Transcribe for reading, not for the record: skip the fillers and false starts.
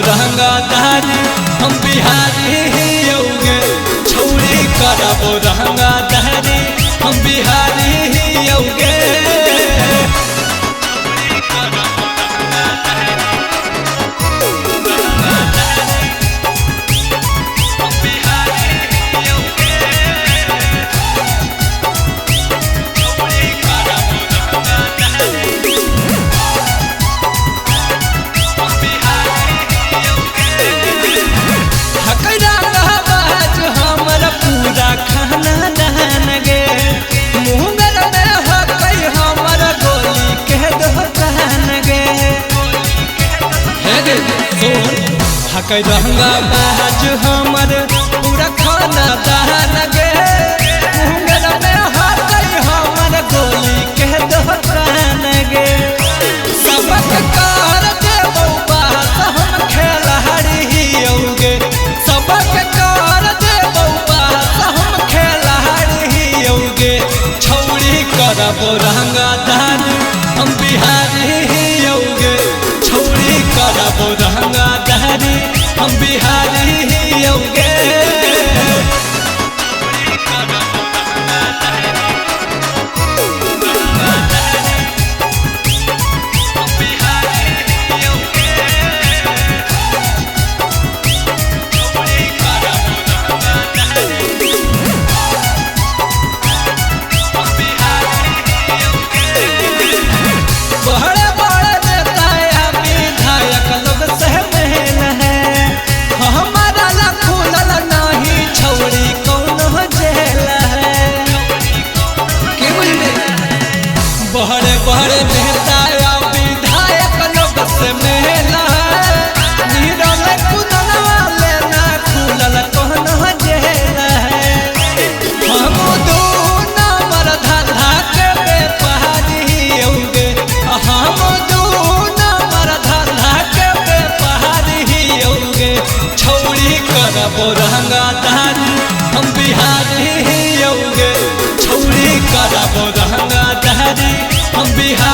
रंगदारी हम बिहारी होगे छौरी करबो रंगदारी हम बिहारी होगे। हकै रंगा बाज हमर पूरा खाना दहन गे मुंगल में हकै हमर गोली के दोकान गे। सबक कर देबो बात हम खेलहारी होगे सबक कर देबो बात हम खेलहारी होगे छौरी करबो रंगदारी हम बिहारी होगे छौरी करबो रंगदारी हम बिहारी होगे। बड़े बड़े नेता विधायक लोग से मेला नीरल कुदनवा लेना खुलल कहना जेला हम दो नंबर धंधा के व्यापारी होगे हम दो नंबर धंधा के व्यापारी होगे छौरी करबो रंगदारी हम बिहारी होगे छौरी करबो रंगदारी हम बिहारी।